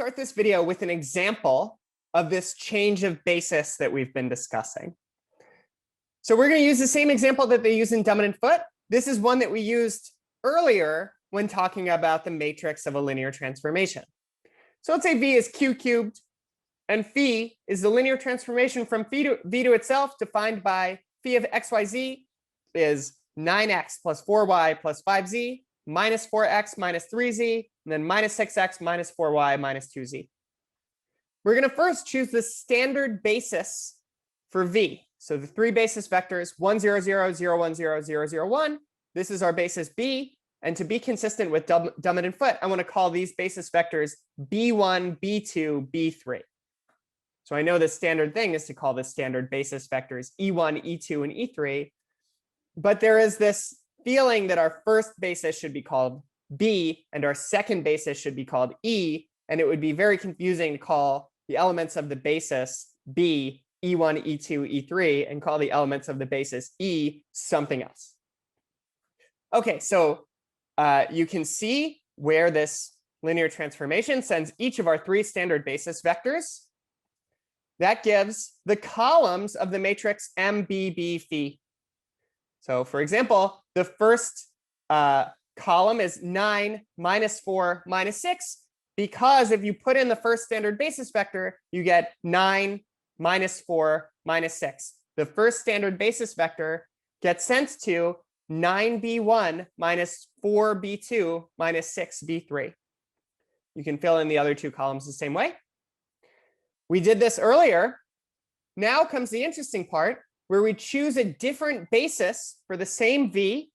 start this video with an example of this change of basis that we've been discussing. So we're going to use the same example that they use in dominant foot. This is one that we used earlier when talking about the matrix of a linear transformation. So let's say V is Q cubed, and phi is the linear transformation from V to itself, defined by phi of xyz is 9x plus 4y plus 5z minus 4x minus 3z, and then minus 6x minus 4y minus 2z. We're going to first choose the standard basis for V. So the three basis vectors, 1, 0, 0, 0, 1, 0, 0, 0, 1. This is our basis B. And to be consistent with dominant foot, I want to call these basis vectors B1, B2, B3. So I know the standard thing is to call the standard basis vectors E1, E2, and E3. But there is this feeling that our first basis should be called B and our second basis should be called E. And it would be very confusing to call the elements of the basis B, E1, E2, E3, and call the elements of the basis E something else. OK, so you can see where this linear transformation sends each of our three standard basis vectors. That gives the columns of the matrix MBB phi. So for example, the first column is 9 minus 4 minus 6, because if you put in the first standard basis vector, you get 9 minus 4 minus 6. The first standard basis vector gets sent to 9b1 minus 4b2 minus 6b3. You can fill in the other two columns the same way. We did this earlier. Now comes the interesting part, where we choose a different basis for the same V,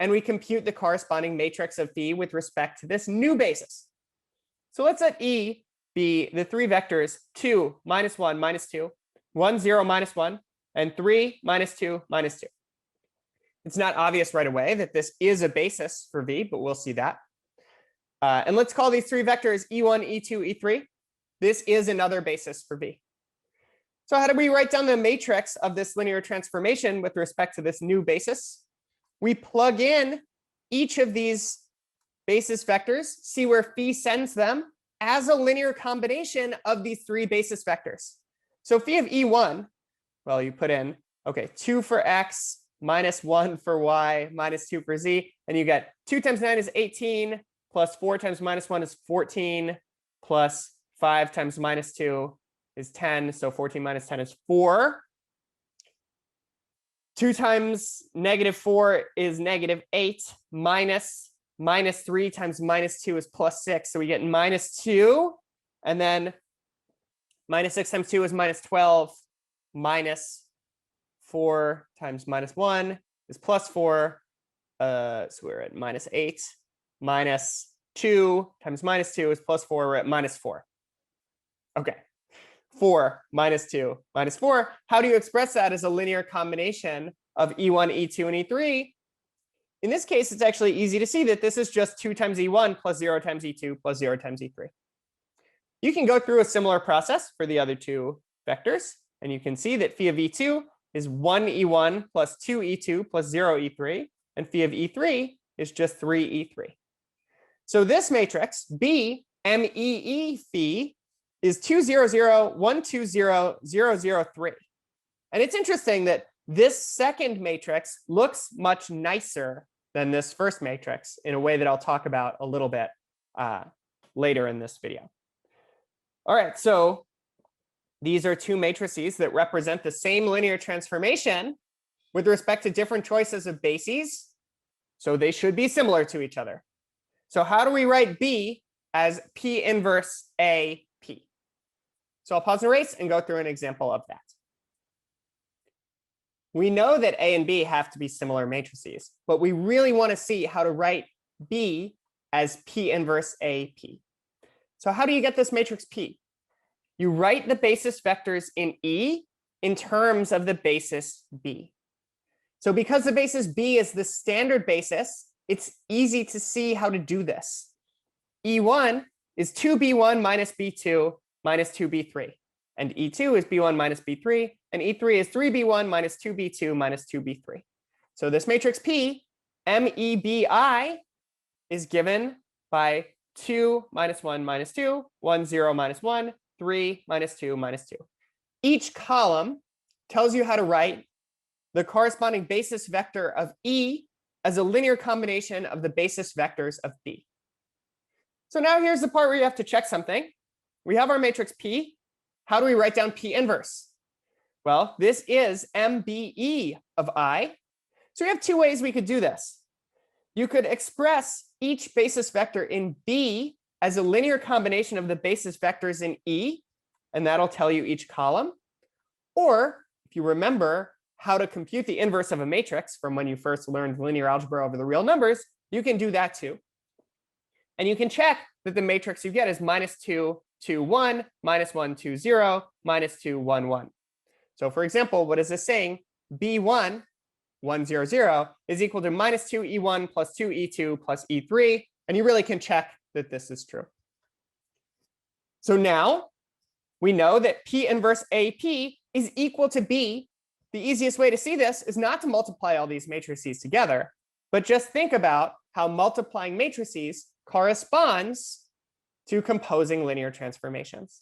and we compute the corresponding matrix of phi with respect to this new basis. So let's let E be the three vectors 2, minus 1, minus 2, 1, 0, minus 1, and 3, minus 2, minus 2. It's not obvious right away that this is a basis for V, but we'll see that. And let's call these three vectors E1, E2, E3. This is another basis for V. So how do we write down the matrix of this linear transformation with respect to this new basis? We plug in each of these basis vectors, see where phi sends them as a linear combination of these three basis vectors. So phi of E1, well, you put in, OK, 2 for x, minus 1 for y, minus 2 for z. And you get 2 times 9 is 18, plus 4 times minus 1 is 14, plus 5 times minus 2 is 10. So 14 minus 10 is 4. 2 times negative 4 is negative 8, minus 3 times minus 2 is plus 6. So we get minus 2. And then minus 6 times 2 is minus 12. Minus 4 times minus 1 is plus 4. So we're at minus 8. Minus 2 times minus 2 is plus 4. We're at minus 4. OK. 4 minus 2 minus 4. How do you express that as a linear combination of E1, E2, and E3? In this case, it's actually easy to see that this is just 2 times E1 plus 0 times E2 plus 0 times E3. You can go through a similar process for the other two vectors, and you can see that phi of E2 is 1 E1 plus 2 E2 plus 0 E3, and phi of E3 is just 3 E3. So this matrix, B, MEE phi, is 2, 0, 0, 1, 2, 0, 0, 0, 3. And it's interesting that this second matrix looks much nicer than this first matrix in a way that I'll talk about a little bit later in this video. All right, so these are two matrices that represent the same linear transformation with respect to different choices of bases. So they should be similar to each other. So how do we write B as P inverse A P? So I'll pause and erase and go through an example of that. We know that A and B have to be similar matrices, but we really want to see how to write B as P inverse A P. So how do you get this matrix P? You write the basis vectors in E in terms of the basis B. So because the basis B is the standard basis, it's easy to see how to do this. E1 is 2b1 minus b2 minus 2b3. And E2 is b1 minus b3. And E3 is 3b1 minus 2b2 minus 2b3. So this matrix P, MEBI, is given by 2 minus 1 minus 2, 1, 0 minus 1, 3 minus 2 minus 2. Each column tells you how to write the corresponding basis vector of E as a linear combination of the basis vectors of B. So now here's the part where you have to check something. We have our matrix P. How do we write down P inverse? Well, this is MBE of I. So we have two ways we could do this. You could express each basis vector in B as a linear combination of the basis vectors in E, and that'll tell you each column. Or if you remember how to compute the inverse of a matrix from when you first learned linear algebra over the real numbers, you can do that too. And you can check that the matrix you get is minus 2, 2, 1, minus 1, 2, 0, minus 2, 1, 1. So for example, what is this saying? B1, 1, 0, 0 is equal to minus 2 E1 plus 2 E2 plus E3. And you really can check that this is true. So now we know that P inverse AP is equal to B. The easiest way to see this is not to multiply all these matrices together, but just think about how multiplying matrices corresponds to composing linear transformations.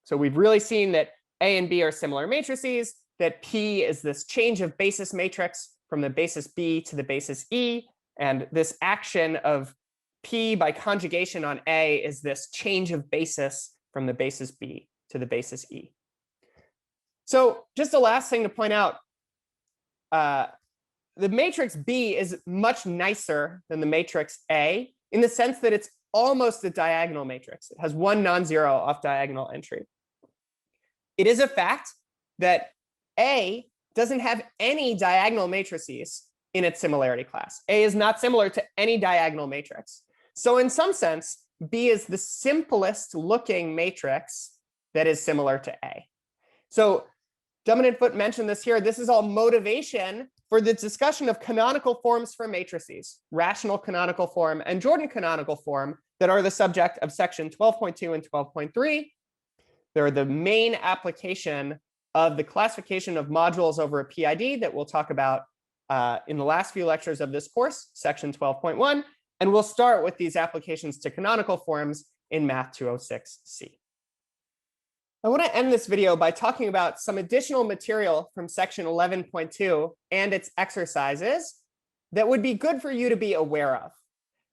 So we've really seen that A and B are similar matrices, that P is this change of basis matrix from the basis B to the basis E, and this action of P by conjugation on A is this change of basis from the basis B to the basis E. So just the last thing to point out, the matrix B is much nicer than the matrix A in the sense that it's almost a diagonal matrix. It has one non-zero off diagonal entry. It is a fact that A doesn't have any diagonal matrices in its similarity class. A is not similar to any diagonal matrix. So in some sense, B is the simplest looking matrix that is similar to A. So Dominant Foot mentioned this here. This is all motivation for the discussion of canonical forms for matrices, rational canonical form and Jordan canonical form that are the subject of section 12.2 and 12.3. They're the main application of the classification of modules over a PID that we'll talk about in the last few lectures of this course, section 12.1. And we'll start with these applications to canonical forms in Math 206C. I want to end this video by talking about some additional material from section 11.2 and its exercises that would be good for you to be aware of.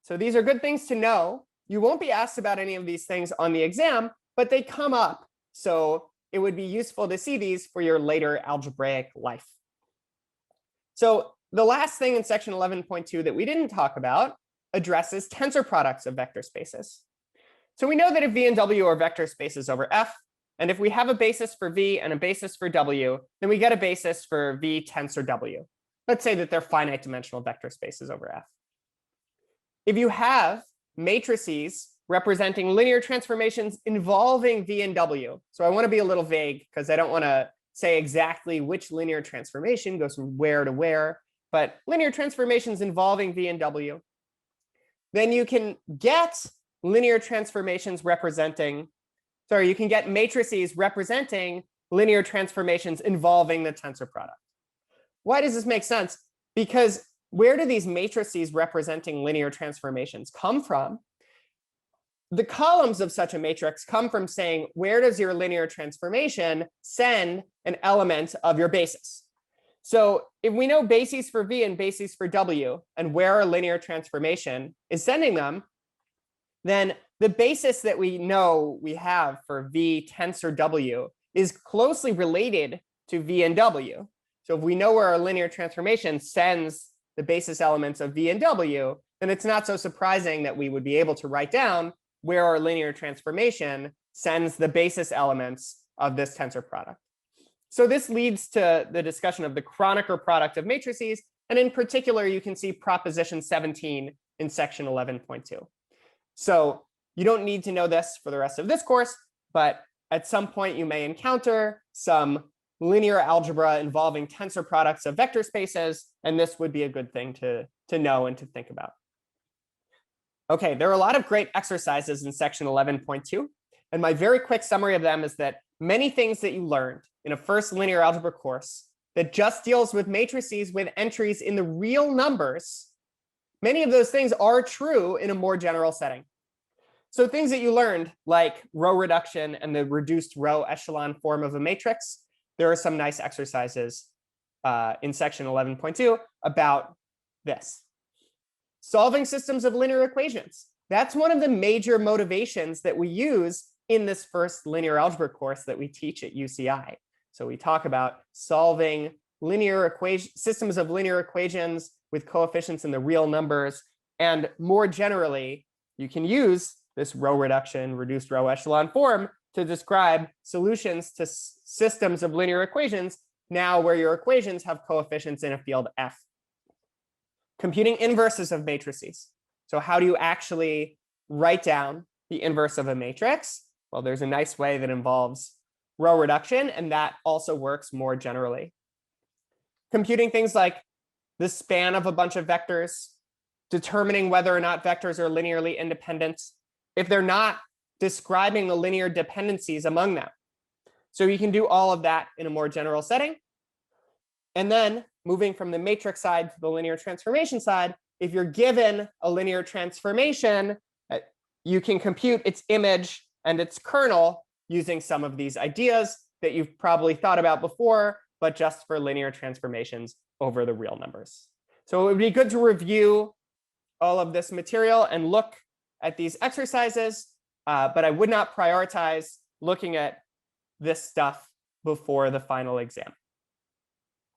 So these are good things to know. You won't be asked about any of these things on the exam, but they come up. So it would be useful to see these for your later algebraic life. So the last thing in section 11.2 that we didn't talk about addresses tensor products of vector spaces. So we know that if V and W are vector spaces over F, and if we have a basis for V and a basis for W, then we get a basis for V tensor W. Let's say that they're finite dimensional vector spaces over F. If you have matrices representing linear transformations involving V and W, so I want to be a little vague because I don't want to say exactly which linear transformation goes from where to where, but linear transformations involving V and W, then you can get linear transformations representing, you can get matrices representing linear transformations involving the tensor product. Why does this make sense? Because where do these matrices representing linear transformations come from? The columns of such a matrix come from saying, where does your linear transformation send an element of your basis? So if we know bases for V and bases for W, and where a linear transformation is sending them, then the basis that we know we have for V tensor W is closely related to V and W. So if we know where our linear transformation sends the basis elements of V and W, then it's not so surprising that we would be able to write down where our linear transformation sends the basis elements of this tensor product. So this leads to the discussion of the Kronecker product of matrices. And in particular, you can see proposition 17 in section 11.2. So you don't need to know this for the rest of this course, but at some point you may encounter some linear algebra involving tensor products of vector spaces, and this would be a good thing to know and to think about. Okay, there are a lot of great exercises in section 11.2, and my very quick summary of them is that many things that you learned in a first linear algebra course that just deals with matrices with entries in the real numbers, many of those things are true in a more general setting. So things that you learned, like row reduction and the reduced row echelon form of a matrix, there are some nice exercises in section 11.2 about this. Solving systems of linear equations. That's one of the major motivations that we use in this first linear algebra course that we teach at UCI. So we talk about solving systems of linear equations with coefficients in the real numbers. And more generally, you can use this row reduction, reduced row echelon form to describe solutions to systems of linear equations now where your equations have coefficients in a field F. Computing inverses of matrices. So how do you actually write down the inverse of a matrix? Well, there's a nice way that involves row reduction, and that also works more generally. Computing things like the span of a bunch of vectors, determining whether or not vectors are linearly independent, if they're not, describing the linear dependencies among them. So you can do all of that in a more general setting. And then moving from the matrix side to the linear transformation side, if you're given a linear transformation, you can compute its image and its kernel using some of these ideas that you've probably thought about before, but just for linear transformations over the real numbers. So it would be good to review all of this material and look at these exercises, but I would not prioritize looking at this stuff before the final exam.